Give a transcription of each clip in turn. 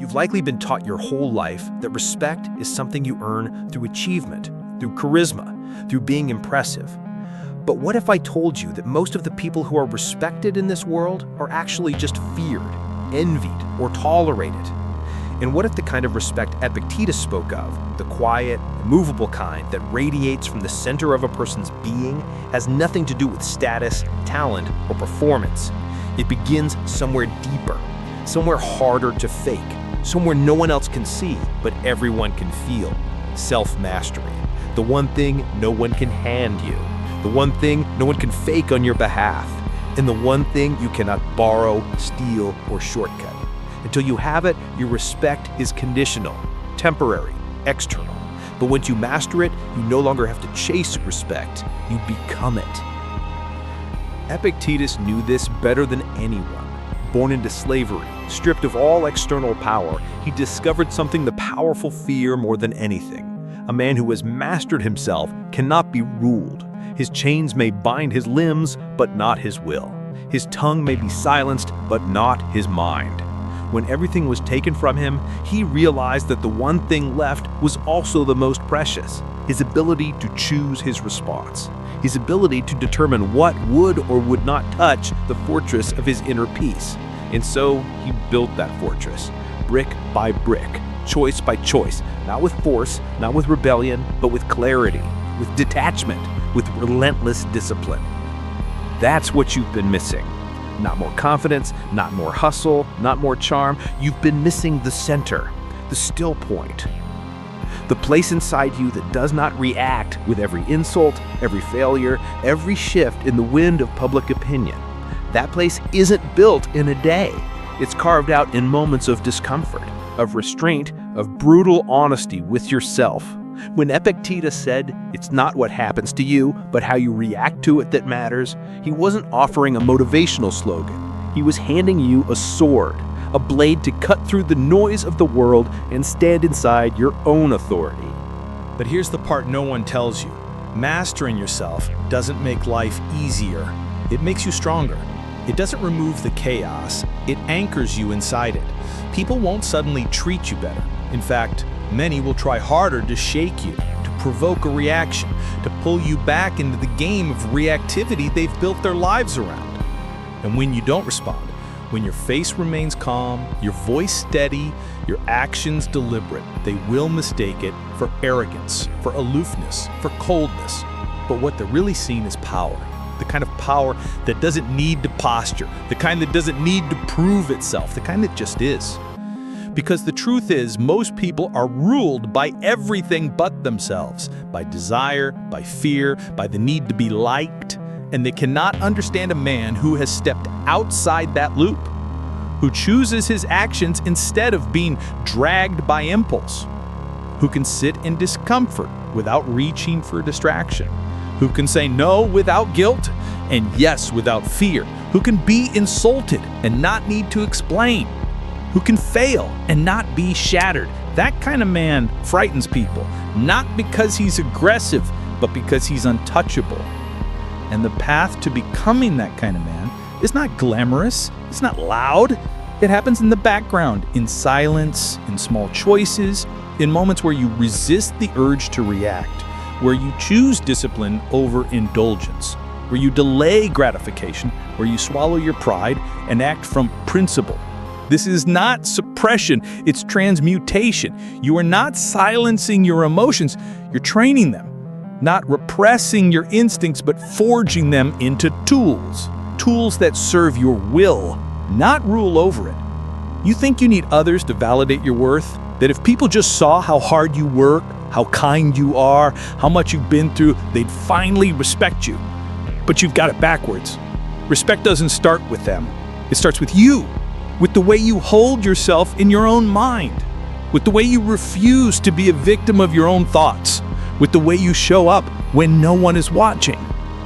You've likely been taught your whole life that respect is something you earn through achievement, through charisma, through being impressive. But what if I told you that most of the people who are respected in this world are actually just feared, envied, or tolerated? And what if the kind of respect Epictetus spoke of, the quiet, immovable kind that radiates from the center of a person's being, has nothing to do with status, talent, or performance? It begins somewhere deeper, somewhere harder to fake, somewhere no one else can see, but everyone can feel. Self-mastery. The one thing no one can hand you. The one thing no one can fake on your behalf. And the one thing you cannot borrow, steal, or shortcut. Until you have it, your respect is conditional, temporary, external. But once you master it, you no longer have to chase respect. You become it. Epictetus knew this better than anyone. Born into slavery, stripped of all external power, he discovered something the powerful fear more than anything. A man who has mastered himself cannot be ruled. His chains may bind his limbs, but not his will. His tongue may be silenced, but not his mind. When everything was taken from him, he realized that the one thing left was also the most precious: his ability to choose his response, his ability to determine what would or would not touch the fortress of his inner peace. And so he built that fortress, brick by brick, choice by choice, not with force, not with rebellion, but with clarity, with detachment, with relentless discipline. That's what you've been missing. Not more confidence, not more hustle, not more charm. You've been missing the center, the still point. The place inside you that does not react with every insult, every failure, every shift in the wind of public opinion. That place isn't built in a day. It's carved out in moments of discomfort, of restraint, of brutal honesty with yourself. When Epictetus said, "It's not what happens to you, but how you react to it that matters," he wasn't offering a motivational slogan. He was handing you a sword, a blade to cut through the noise of the world and stand inside your own authority. But here's the part no one tells you. Mastering yourself doesn't make life easier. It makes you stronger. It doesn't remove the chaos. It anchors you inside it. People won't suddenly treat you better. In fact, many will try harder to shake you, to provoke a reaction, to pull you back into the game of reactivity they've built their lives around. And when you don't respond, when your face remains calm, your voice steady, your actions deliberate, they will mistake it for arrogance, for aloofness, for coldness. But what they're really seeing is power. The kind of power that doesn't need to posture, the kind that doesn't need to prove itself, the kind that just is. Because the truth is, most people are ruled by everything but themselves, by desire, by fear, by the need to be liked, and they cannot understand a man who has stepped outside that loop, who chooses his actions instead of being dragged by impulse, who can sit in discomfort without reaching for distraction, who can say no without guilt and yes without fear, who can be insulted and not need to explain, who can fail and not be shattered. That kind of man frightens people, not because he's aggressive, but because he's untouchable. And the path to becoming that kind of man is not glamorous, it's not loud. It happens in the background, in silence, in small choices, in moments where you resist the urge to react, where you choose discipline over indulgence, where you delay gratification, where you swallow your pride and act from principle. This is not suppression, it's transmutation. You are not silencing your emotions, you're training them. Not repressing your instincts, but forging them into tools. Tools that serve your will, not rule over it. You think you need others to validate your worth? That if people just saw how hard you work, how kind you are, how much you've been through, they'd finally respect you. But you've got it backwards. Respect doesn't start with them. It starts with you, with the way you hold yourself in your own mind, with the way you refuse to be a victim of your own thoughts, with the way you show up when no one is watching.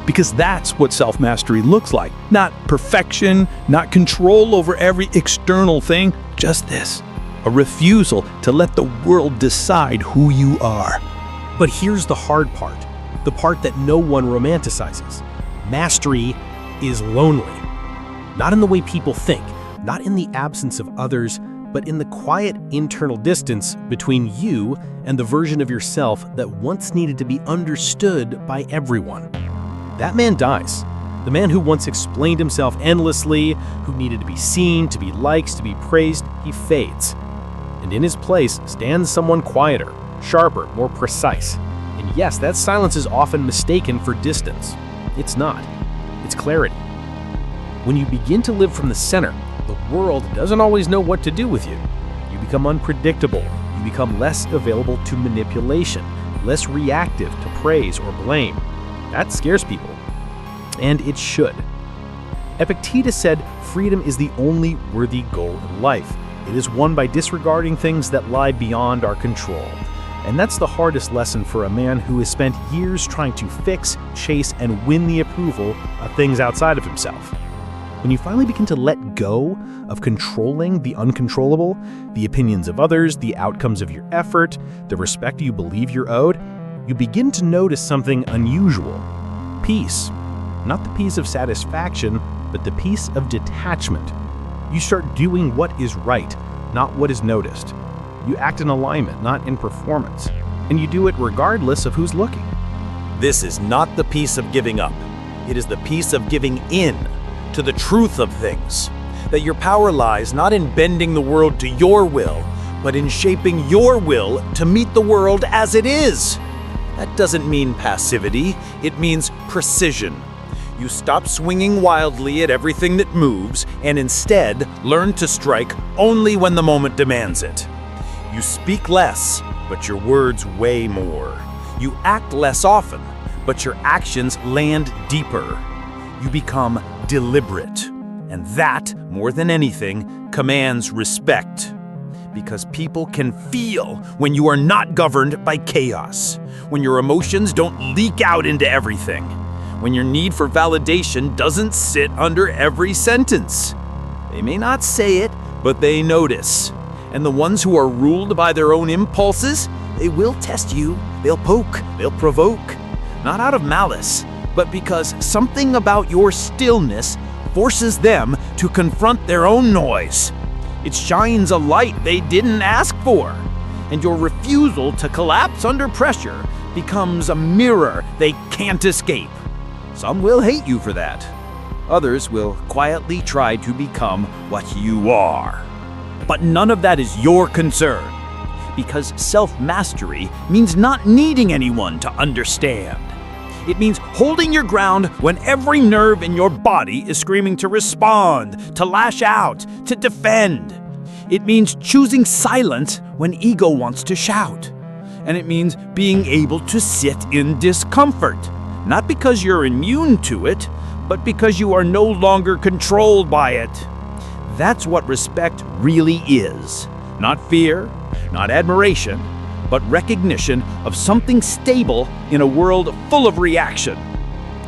Because that's what self-mastery looks like. Not perfection, not control over every external thing, just this. A refusal to let the world decide who you are. But here's the hard part, the part that no one romanticizes. Mastery is lonely. Not in the way people think, not in the absence of others, but in the quiet internal distance between you and the version of yourself that once needed to be understood by everyone. That man dies. The man who once explained himself endlessly, who needed to be seen, to be liked, to be praised, he fades. And in his place stands someone quieter, sharper, more precise. And yes, that silence is often mistaken for distance. It's not. It's clarity. When you begin to live from the center, the world doesn't always know what to do with you. You become unpredictable. You become less available to manipulation, less reactive to praise or blame. That scares people. And it should. Epictetus said, freedom is the only worthy goal in life. It is won by disregarding things that lie beyond our control. And that's the hardest lesson for a man who has spent years trying to fix, chase, and win the approval of things outside of himself. When you finally begin to let go of controlling the uncontrollable, the opinions of others, the outcomes of your effort, the respect you believe you're owed, you begin to notice something unusual. Peace. Not the peace of satisfaction, but the peace of detachment. You start doing what is right, not what is noticed. You act in alignment, not in performance. And you do it regardless of who's looking. This is not the peace of giving up. It is the peace of giving in to the truth of things. That your power lies not in bending the world to your will, but in shaping your will to meet the world as it is. That doesn't mean passivity, it means precision. You stop swinging wildly at everything that moves and instead learn to strike only when the moment demands it. You speak less, but your words weigh more. You act less often, but your actions land deeper. You become deliberate, and that, more than anything, commands respect. Because people can feel when you are not governed by chaos, when your emotions don't leak out into everything, when your need for validation doesn't sit under every sentence. They may not say it, but they notice. And the ones who are ruled by their own impulses, they will test you, they'll poke, they'll provoke. Not out of malice, but because something about your stillness forces them to confront their own noise. It shines a light they didn't ask for, and your refusal to collapse under pressure becomes a mirror they can't escape. Some will hate you for that. Others will quietly try to become what you are. But none of that is your concern, because self-mastery means not needing anyone to understand. It means holding your ground when every nerve in your body is screaming to respond, to lash out, to defend. It means choosing silence when ego wants to shout. And it means being able to sit in discomfort, not because you're immune to it, but because you are no longer controlled by it. That's what respect really is. Not fear, not admiration, but recognition of something stable in a world full of reaction.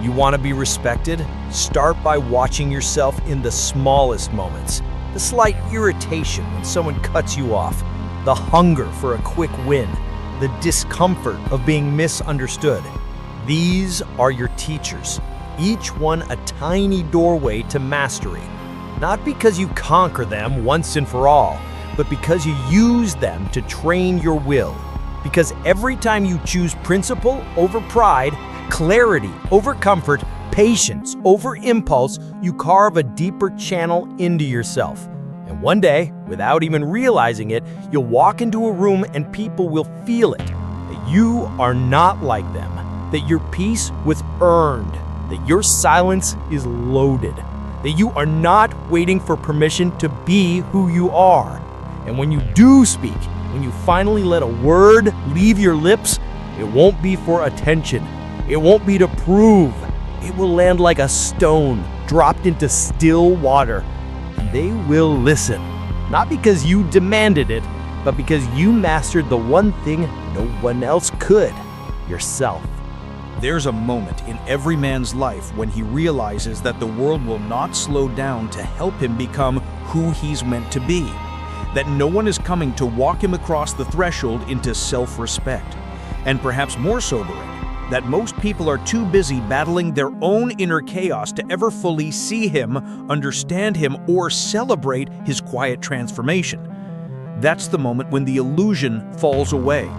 You want to be respected? Start by watching yourself in the smallest moments. The slight irritation when someone cuts you off, the hunger for a quick win, the discomfort of being misunderstood. These are your teachers, each one a tiny doorway to mastery. Not because you conquer them once and for all, but because you use them to train your will. Because every time you choose principle over pride, clarity over comfort, patience over impulse, you carve a deeper channel into yourself. And one day, without even realizing it, you'll walk into a room and people will feel it, that you are not like them, that your peace was earned, that your silence is loaded, that you are not waiting for permission to be who you are. And when you do speak, when you finally let a word leave your lips, it won't be for attention. It won't be to prove. It will land like a stone dropped into still water. And they will listen, not because you demanded it, but because you mastered the one thing no one else could, yourself. There's a moment in every man's life when he realizes that the world will not slow down to help him become who he's meant to be. That no one is coming to walk him across the threshold into self-respect. And perhaps more sobering, that most people are too busy battling their own inner chaos to ever fully see him, understand him, or celebrate his quiet transformation. That's the moment when the illusion falls away.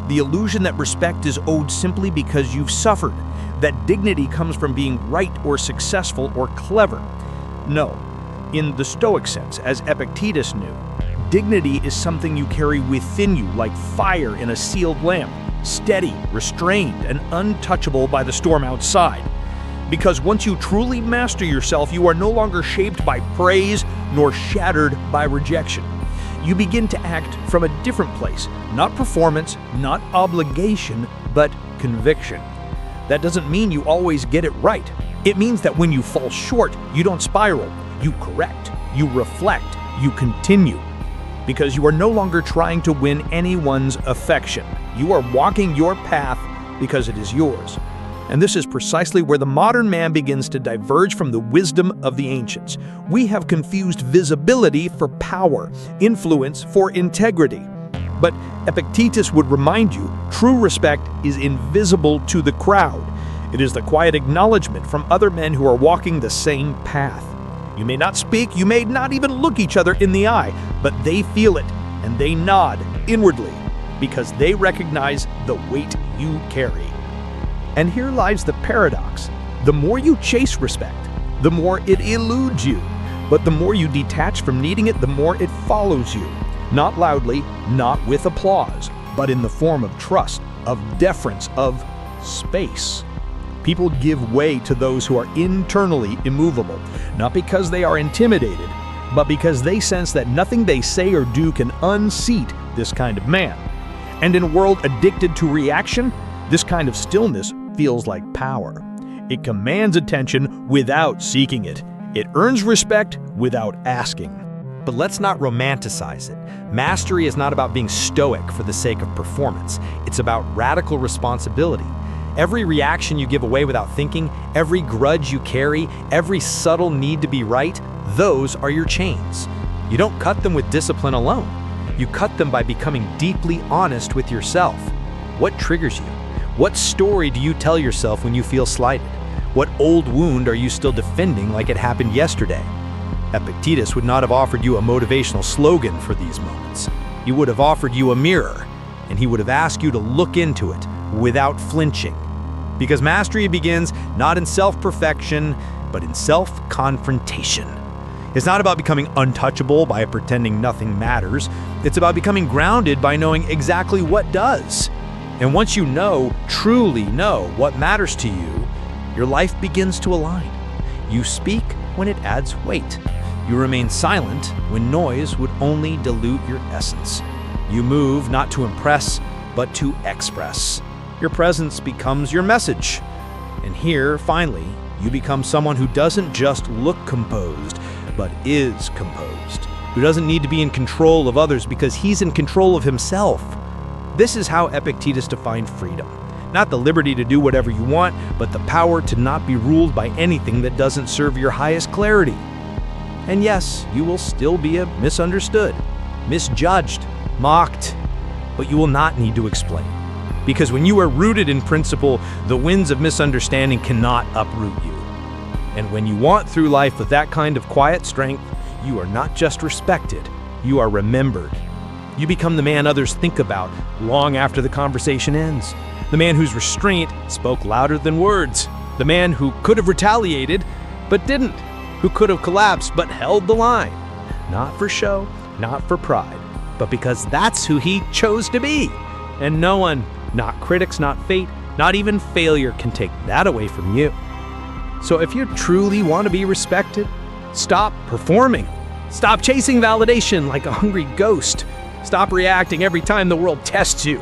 The illusion that respect is owed simply because you've suffered, that dignity comes from being right or successful or clever. No, in the Stoic sense, as Epictetus knew, dignity is something you carry within you like fire in a sealed lamp, steady, restrained, and untouchable by the storm outside. Because once you truly master yourself, you are no longer shaped by praise nor shattered by rejection. You begin to act from a different place, not performance, not obligation, but conviction. That doesn't mean you always get it right. It means that when you fall short, you don't spiral. You correct, you reflect, you continue. Because you are no longer trying to win anyone's affection. You are walking your path because it is yours. And this is precisely where the modern man begins to diverge from the wisdom of the ancients. We have confused visibility for power, influence for integrity. But Epictetus would remind you, true respect is invisible to the crowd. It is the quiet acknowledgement from other men who are walking the same path. You may not speak, you may not even look each other in the eye, but they feel it, and they nod inwardly, because they recognize the weight you carry. And here lies the paradox. The more you chase respect, the more it eludes you. But the more you detach from needing it, the more it follows you. Not loudly, not with applause, but in the form of trust, of deference, of space. People give way to those who are internally immovable, not because they are intimidated, but because they sense that nothing they say or do can unseat this kind of man. And in a world addicted to reaction, this kind of stillness feels like power. It commands attention without seeking it. It earns respect without asking. But let's not romanticize it. Mastery is not about being stoic for the sake of performance. It's about radical responsibility. Every reaction you give away without thinking, every grudge you carry, every subtle need to be right, those are your chains. You don't cut them with discipline alone. You cut them by becoming deeply honest with yourself. What triggers you? What story do you tell yourself when you feel slighted? What old wound are you still defending like it happened yesterday? Epictetus would not have offered you a motivational slogan for these moments. He would have offered you a mirror, and he would have asked you to look into it without flinching. Because mastery begins not in self-perfection, but in self-confrontation. It's not about becoming untouchable by pretending nothing matters. It's about becoming grounded by knowing exactly what does. And once you know, truly know what matters to you, your life begins to align. You speak when it adds weight. You remain silent when noise would only dilute your essence. You move not to impress, but to express. Your presence becomes your message. And here, finally, you become someone who doesn't just look composed, but is composed. Who doesn't need to be in control of others because he's in control of himself. This is how Epictetus defined freedom. Not the liberty to do whatever you want, but the power to not be ruled by anything that doesn't serve your highest clarity. And yes, you will still be misunderstood, misjudged, mocked, but you will not need to explain. Because when you are rooted in principle, the winds of misunderstanding cannot uproot you. And when you walk through life with that kind of quiet strength, you are not just respected, you are remembered. You become the man others think about long after the conversation ends. The man whose restraint spoke louder than words. The man who could have retaliated, but didn't. Who could have collapsed, but held the line. Not for show, not for pride, but because that's who he chose to be. And no one, not critics, not fate, not even failure can take that away from you. So if you truly want to be respected, stop performing. Stop chasing validation like a hungry ghost. Stop reacting every time the world tests you.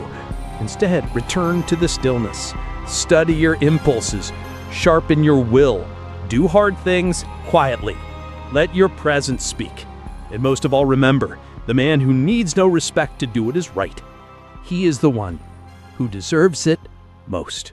Instead, return to the stillness. Study your impulses. Sharpen your will. Do hard things quietly. Let your presence speak. And most of all, remember, the man who needs no respect to do what is right, he is the one who deserves it most.